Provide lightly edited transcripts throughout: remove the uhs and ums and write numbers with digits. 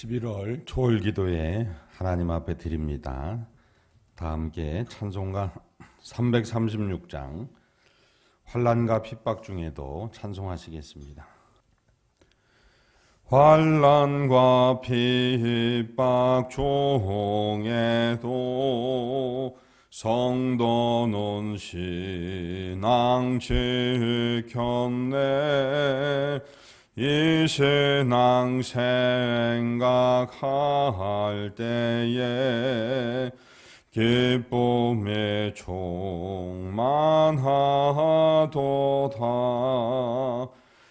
11월 초월 기도에 하나님 앞에 드립니다. 다 함께 찬송가 336장 환난과 핍박 중에도 찬송하시겠습니다. 환난과 핍박 중에도 성도는 신앙 지켰네. 이 신앙 생각할 때에 기쁨이 충만하도다.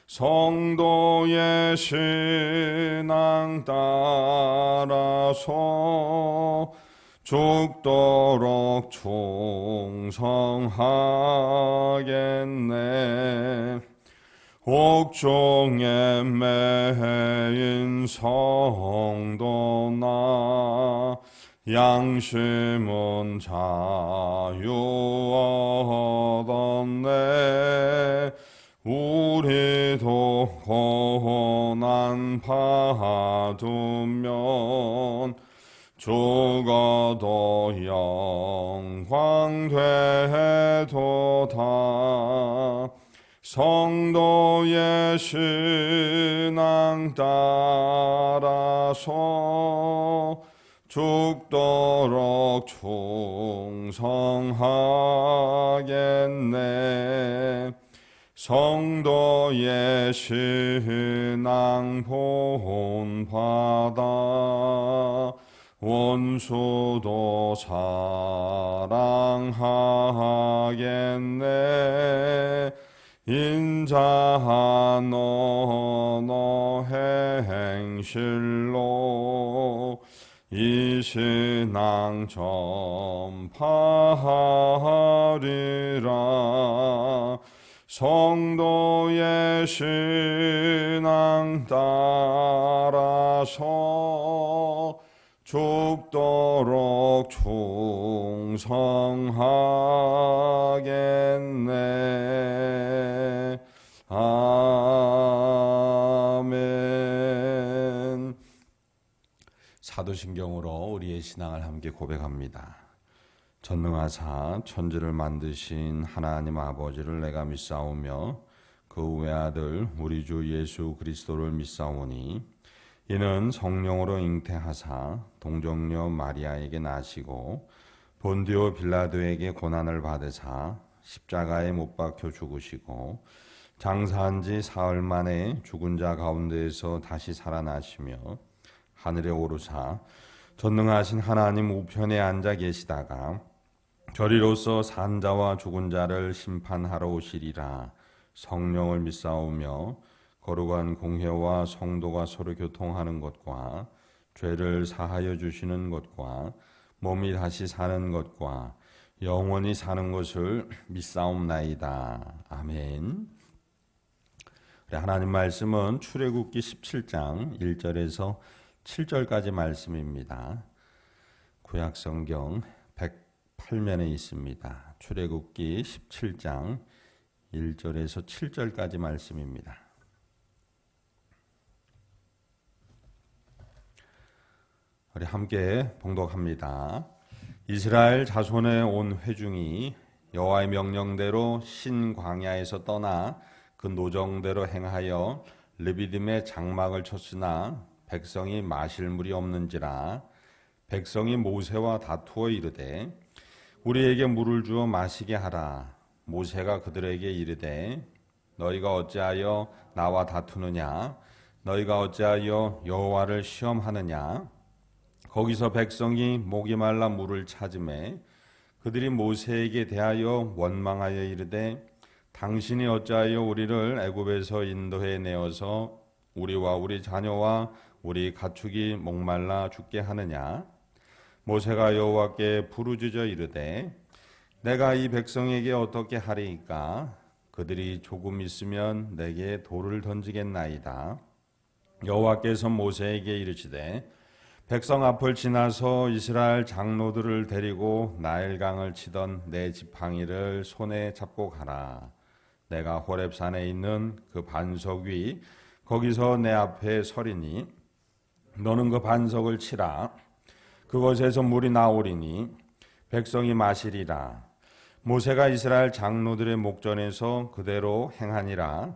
성도의 신앙 따라서 죽도록 충성하겠네. 옥중에 매인 성도나 양심은 자유 얻었네. 우리도 고난 받으면 죽어도 영광 되도다. 성도의 신앙 따라서 죽도록 충성하겠네. 성도의 신앙 본받아 원수도 사랑하겠네. 인자한 언어 행실로 이 신앙 전파하리라. 성도의 신앙 따라서 죽도록 충성하겠네. 아멘. 사도신경으로 우리의 신앙을 함께 고백합니다. 전능하사 천지를 만드신 하나님 아버지를 내가 믿사오며 그 외아들 우리 주 예수 그리스도를 믿사오니 이는 성령으로 잉태하사 동정녀 마리아에게 나시고 본디오 빌라도에게 고난을 받으사 십자가에 못 박혀 죽으시고 장사한 지 사흘 만에 죽은 자 가운데에서 다시 살아나시며 하늘에 오르사 전능하신 하나님 우편에 앉아 계시다가 저리로서 산 자와 죽은 자를 심판하러 오시리라. 성령을 믿사오며 거룩한 공회와 성도가 서로 교통하는 것과 죄를 사하여 주시는 것과 몸이 다시 사는 것과 영원히 사는 것을 믿사옵나이다. 아멘. 하나님 말씀은 출애굽기 17장 1절에서 7절까지 말씀입니다. 구약성경 108면에 있습니다. 출애굽기 17장 1절에서 7절까지 말씀입니다. 우리 함께 봉독합니다. 이스라엘 자손의 온 회중이 여호와의 명령대로 신광야에서 떠나 그 노정대로 행하여 르비딤의 장막을 쳤으나 백성이 마실 물이 없는지라. 백성이 모세와 다투어 이르되 우리에게 물을 주어 마시게 하라. 모세가 그들에게 이르되 너희가 어찌하여 나와 다투느냐. 너희가 어찌하여 여호와를 시험하느냐. 거기서 백성이 목이 말라 물을 찾으매 그들이 모세에게 대하여 원망하여 이르되 당신이 어찌하여 우리를 애굽에서 인도해 내어서 우리와 우리 자녀와 우리 가축이 목말라 죽게 하느냐. 모세가 여호와께 부르짖어 이르되 내가 이 백성에게 어떻게 하리이까. 그들이 조금 있으면 내게 돌을 던지겠나이다. 여호와께서 모세에게 이르시되 백성 앞을 지나서 이스라엘 장로들을 데리고 나일강을 치던 내 지팡이를 손에 잡고 가라. 내가 호렙산에 있는 그 반석 위 거기서 내 앞에 서리니 너는 그 반석을 치라. 그것에서 물이 나오리니 백성이 마시리라. 모세가 이스라엘 장로들의 목전에서 그대로 행하니라.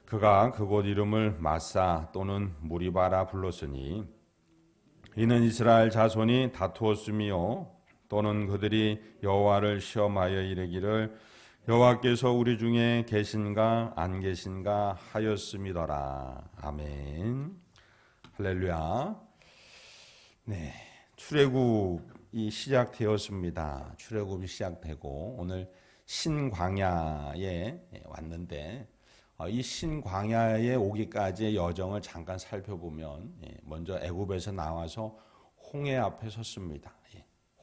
그가 그곳 이름을 마사 또는 무리바라 불렀으니 이는 이스라엘 자손이 다투었으며 또는 그들이 여호와를 시험하여 이르기를 여호와께서 우리 중에 계신가 안 계신가 하였음이더라. 아멘. 할렐루야. 네, 출애굽이 시작되었습니다. 출애굽이 시작되고 오늘 신광야에 왔는데 이 신광야에 오기까지의 여정을 잠깐 살펴보면 먼저 애굽에서 나와서 홍해 앞에 섰습니다.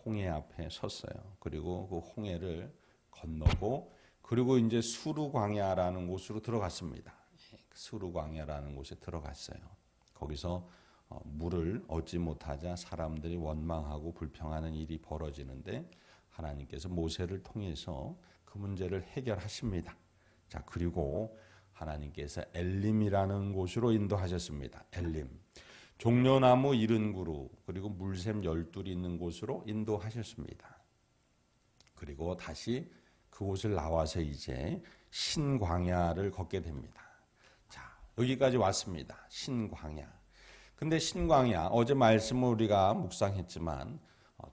홍해 앞에 섰어요. 그리고 그 홍해를 건너고 그리고 이제 수르 광야라는 곳으로 들어갔습니다. 수르 광야라는 곳에 들어갔어요. 거기서 물을 얻지 못하자 사람들이 원망하고 불평하는 일이 벌어지는데 하나님께서 모세를 통해서 그 문제를 해결하십니다. 자, 그리고 하나님께서 엘림이라는 곳으로 인도하셨습니다. 엘림. 종려나무 70그루 그리고 물샘 12이 있는 곳으로 인도하셨습니다. 그리고 다시 그곳을 나와서 이제 신광야를 걷게 됩니다. 자, 여기까지 왔습니다. 신광야. 근데 신광야, 어제 말씀을 우리가 묵상했지만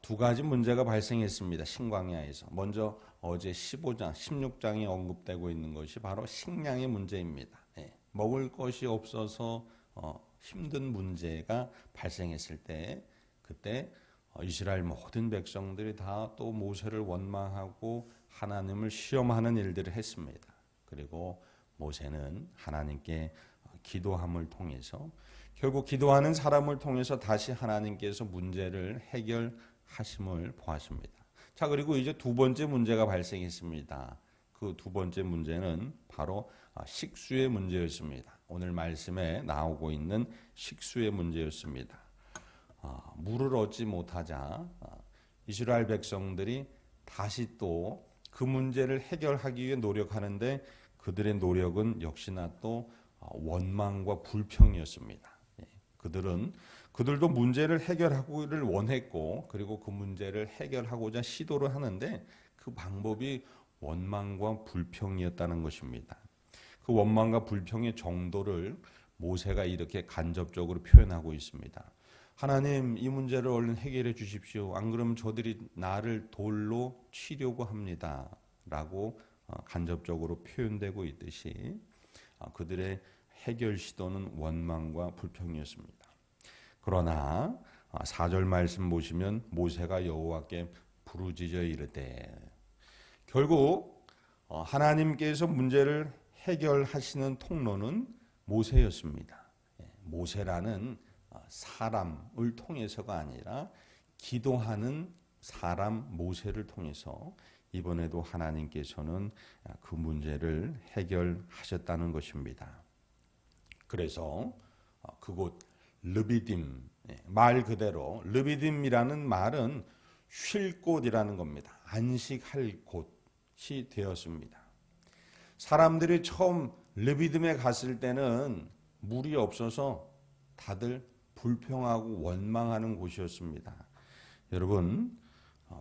두 가지 문제가 발생했습니다. 신광야에서. 먼저 어제 15장, 16장에 언급되고 있는 것이 바로 식량의 문제입니다. 먹을 것이 없어서 힘든 문제가 발생했을 때 그때 이스라엘 모든 백성들이 다 또 모세를 원망하고 하나님을 시험하는 일들을 했습니다. 그리고 모세는 하나님께 기도함을 통해서 결국 기도하는 사람을 통해서 다시 하나님께서 문제를 해결하심을 보았습니다. 자, 그리고 이제 두 번째 문제가 발생했습니다. 그 두 번째 문제는 바로 식수의 문제였습니다. 오늘 말씀에 나오고 있는 식수의 문제였습니다. 물을 얻지 못하자 이스라엘 백성들이 다시 또 그 문제를 해결하기 위해 노력하는데 그들의 노력은 역시나 또 원망과 불평이었습니다. 그들도 문제를 해결하기를 원했고 그리고 그 문제를 해결하고자 시도를 하는데 그 방법이 원망과 불평이었다는 것입니다. 그 원망과 불평의 정도를 모세가 이렇게 간접적으로 표현하고 있습니다. 하나님, 이 문제를 얼른 해결해 주십시오. 안 그러면 저들이 나를 돌로 치려고 합니다. 라고 간접적으로 표현되고 있듯이 그들의 해결 시도는 원망과 불평이었습니다. 그러나 4절 말씀 보시면 모세가 여호와께 부르짖어 이르되 결국 하나님께서 문제를 해결하시는 통로는 모세였습니다. 모세라는 사람을 통해서가 아니라 기도하는 사람 모세를 통해서 이번에도 하나님께서는 그 문제를 해결하셨다는 것입니다. 그래서 그곳 르비딤, 말 그대로 르비딤이라는 말은 쉴 곳이라는 겁니다. 안식할 곳이 되었습니다. 사람들이 처음 르비딤에 갔을 때는 물이 없어서 다들 불평하고 원망하는 곳이었습니다. 여러분,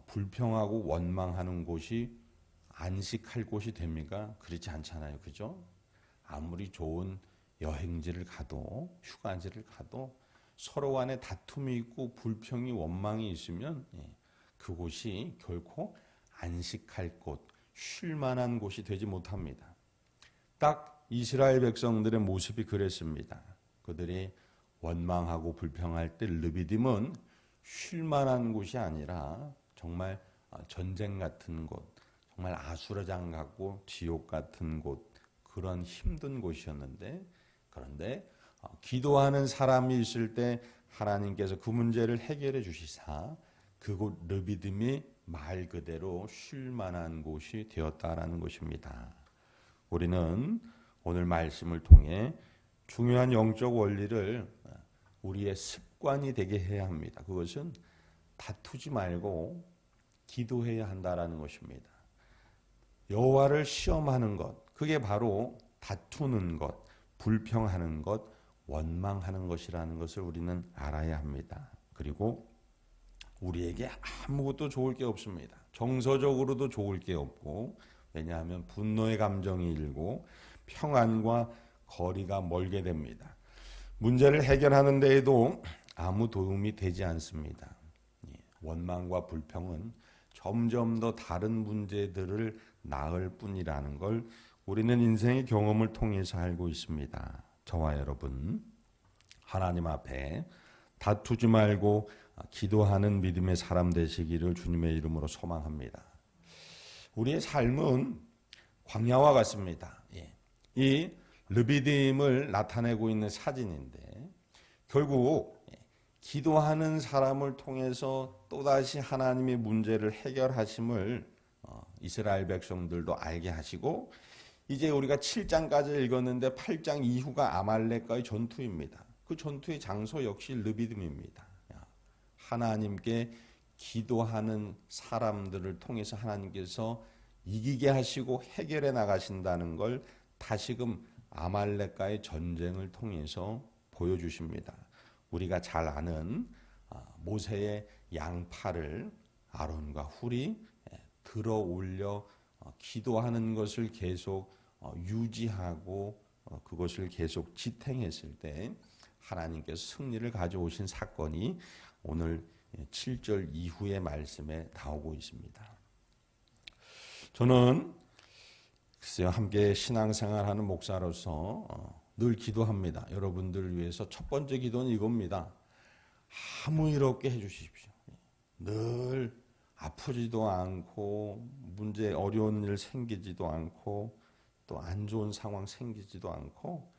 불평하고 원망하는 곳이 안식할 곳이 됩니까? 그렇지 않잖아요. 그죠? 아무리 좋은 여행지를 가도 휴가지를 가도 서로 간에 다툼이 있고 불평이 원망이 있으면 그곳이 결코 안식할 곳, 쉴 만한 곳이 되지 못합니다. 딱 이스라엘 백성들의 모습이 그랬습니다. 그들이 원망하고 불평할 때 르비딤은 쉴 만한 곳이 아니라 정말 전쟁 같은 곳, 정말 아수라장 같고 지옥 같은 곳, 그런 힘든 곳이었는데 그런데 기도하는 사람이 있을 때 하나님께서 그 문제를 해결해 주시사 그곳 르비딤이 말 그대로 쉴 만한 곳이 되었다라는 것입니다. 우리는 오늘 말씀을 통해 중요한 영적 원리를 우리의 습관이 되게 해야 합니다. 그것은 다투지 말고 기도해야 한다라는 것입니다. 여호와를 시험하는 것, 그게 바로 다투는 것, 불평하는 것, 원망하는 것이라는 것을 우리는 알아야 합니다. 그리고 우리에게 아무것도 좋을 게 없습니다. 정서적으로도 좋을 게 없고, 왜냐하면 분노의 감정이 일고 평안과 거리가 멀게 됩니다. 문제를 해결하는 데에도 아무 도움이 되지 않습니다. 원망과 불평은 점점 더 다른 문제들을 낳을 뿐이라는 걸 우리는 인생의 경험을 통해서 알고 있습니다. 저와 여러분, 하나님 앞에 다투지 말고 기도하는 믿음의 사람 되시기를 주님의 이름으로 소망합니다. 우리의 삶은 광야와 같습니다. 이 르비딤을 나타내고 있는 사진인데, 결국 기도하는 사람을 통해서 또다시 하나님의 문제를 해결하심을 이스라엘 백성들도 알게 하시고, 이제 우리가 7장까지 읽었는데 8장 이후가 아말렉과의 전투입니다. 그 전투의 장소 역시 르비딤입니다. 하나님께 기도하는 사람들을 통해서 하나님께서 이기게 하시고 해결해 나가신다는 걸 다시금 아말렉과의 전쟁을 통해서 보여주십니다. 우리가 잘 아는 모세의 양팔을 아론과 훌이 들어 올려 기도하는 것을 계속 유지하고 그것을 계속 지탱했을 때 하나님께서 승리를 가져오신 사건이 오늘 7절 이후의 말씀에 나오고 있습니다. 저는 글쎄요, 함께 신앙생활하는 목사로서 늘 기도합니다. 여러분들을 위해서 첫 번째 기도는 이겁니다. 아무 일 없게 해주십시오. 늘 아프지도 않고 문제 어려운 일 생기지도 않고 또 안 좋은 상황 생기지도 않고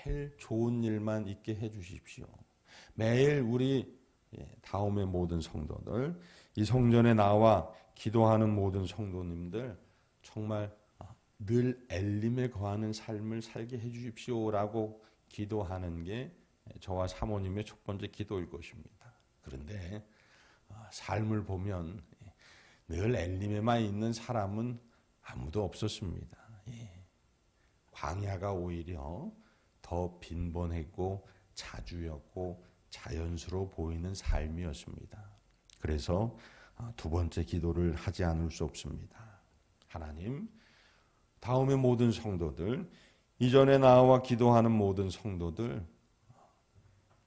매일 좋은 일만 있게 해주십시오. 매일 우리 다음의 모든 성도들, 이 성전에 나와 기도하는 모든 성도님들 정말 늘 엘림에 거하는 삶을 살게 해주십시오라고 기도하는 게 저와 사모님의 첫 번째 기도일 것입니다. 그런데 삶을 보면 늘 엘림에만 있는 사람은 아무도 없었습니다. 광야가 오히려 더 빈번했고 자주였고 자연스러워 보이는 삶이었습니다. 그래서 두 번째 기도를 하지 않을 수 없습니다. 하나님, 다음의 모든 성도들, 이전에 나와 기도하는 모든 성도들,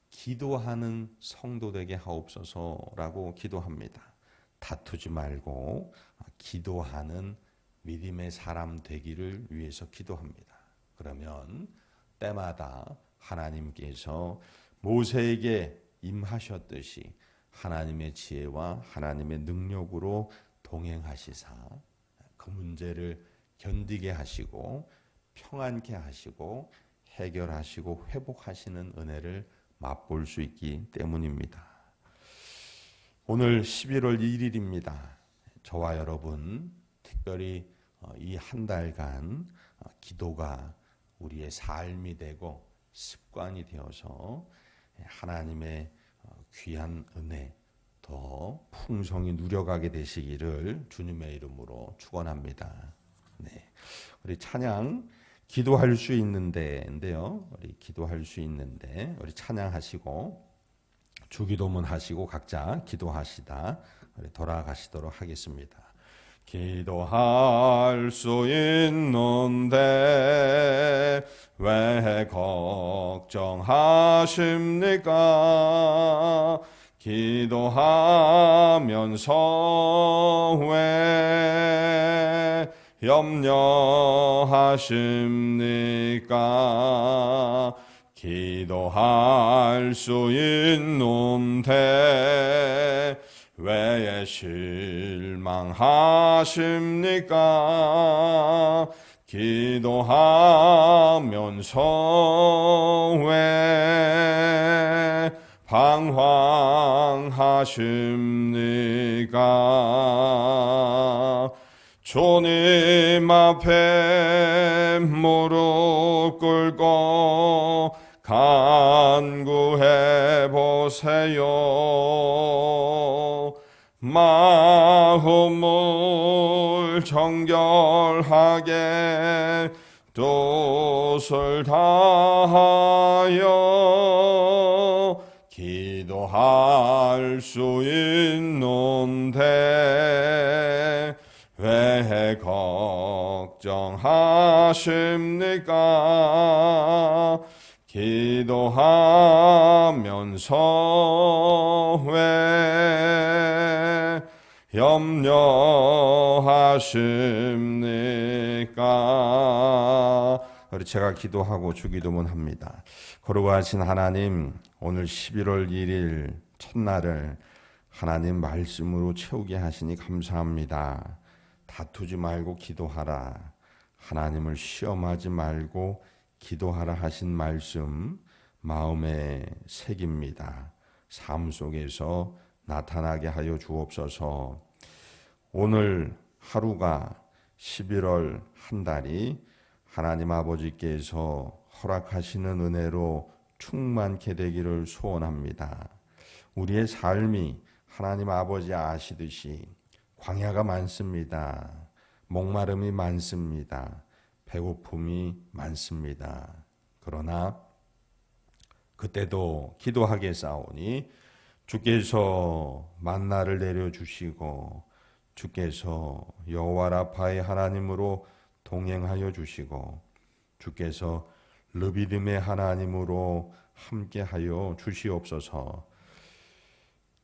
기도하는 성도 되게 하옵소서라고 기도합니다. 다투지 말고 기도하는 믿음의 사람 되기를 위해서 기도합니다. 그러면 때마다 하나님께서 모세에게 임하셨듯이 하나님의 지혜와 하나님의 능력으로 동행하시사 그 문제를 견디게 하시고 평안케 하시고 해결하시고 회복하시는 은혜를 맛볼 수 있기 때문입니다. 오늘 11월 1일입니다. 저와 여러분 특별히 이 한 달간 기도가 우리의 삶이 되고 습관이 되어서 하나님의 귀한 은혜 더 풍성히 누려가게 되시기를 주님의 이름으로 축원합니다. 네, 우리 찬양 기도할 수 있는데요. 우리 기도할 수 있는데 우리 찬양하시고 주기도문 하시고 각자 기도하시다 우리 돌아가시도록 하겠습니다. 기도할 수 있는데 왜 걱정하십니까? 기도하면서 왜 염려하십니까? 기도할 수 있는데 왜 실망하십니까? 기도하면서 왜 방황하십니까? 주님 앞에 무릎 꿇고 간구해 보세요. 마음을 정결하게 뜻을 다하여 기도할 수 있는데 왜 걱정하십니까? 기도하면서 왜 염려하십니까? 우리 제가 기도하고 주기도문 합니다. 거룩하신 하나님, 오늘 11월 1일 첫날을 하나님 말씀으로 채우게 하시니 감사합니다. 다투지 말고 기도하라. 하나님을 시험하지 말고 기도하라 하신 말씀 마음에 새깁니다. 삶 속에서 나타나게 하여 주옵소서. 오늘 하루가 11월 한 달이 하나님 아버지께서 허락하시는 은혜로 충만케 되기를 소원합니다. 우리의 삶이 하나님 아버지 아시듯이 광야가 많습니다. 목마름이 많습니다. 배고픔이 많습니다. 그러나 그때도 기도하겠사오니 주께서 만나를 내려주시고 주께서 여호와 라파의 하나님으로 동행하여 주시고 주께서 르비딤의 하나님으로 함께하여 주시옵소서.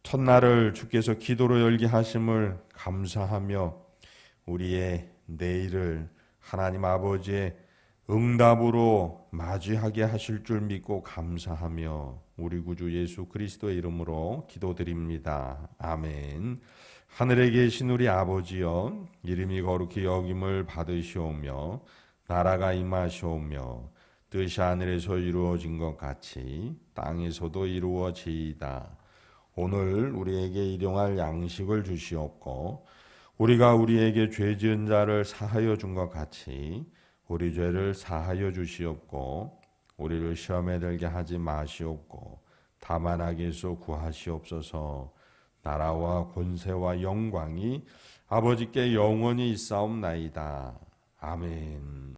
첫날을 주께서 기도로 열게 하심을 감사하며 우리의 내일을 하나님 아버지의 응답으로 맞이하게 하실 줄 믿고 감사하며 우리 구주 예수 그리스도의 이름으로 기도드립니다. 아멘. 하늘에 계신 우리 아버지여, 이름이 거룩히 여김을 받으시오며 나라가 임하시오며 뜻이 하늘에서 이루어진 것 같이 땅에서도 이루어지이다. 오늘 우리에게 일용할 양식을 주시옵고 우리가 우리에게 죄 지은 자를 사하여 준 것 같이 우리 죄를 사하여 주시옵고 우리를 시험에 들게 하지 마시옵고 다만 악에서 구하시옵소서. 나라와 권세와 영광이 아버지께 영원히 있사옵나이다. 아멘.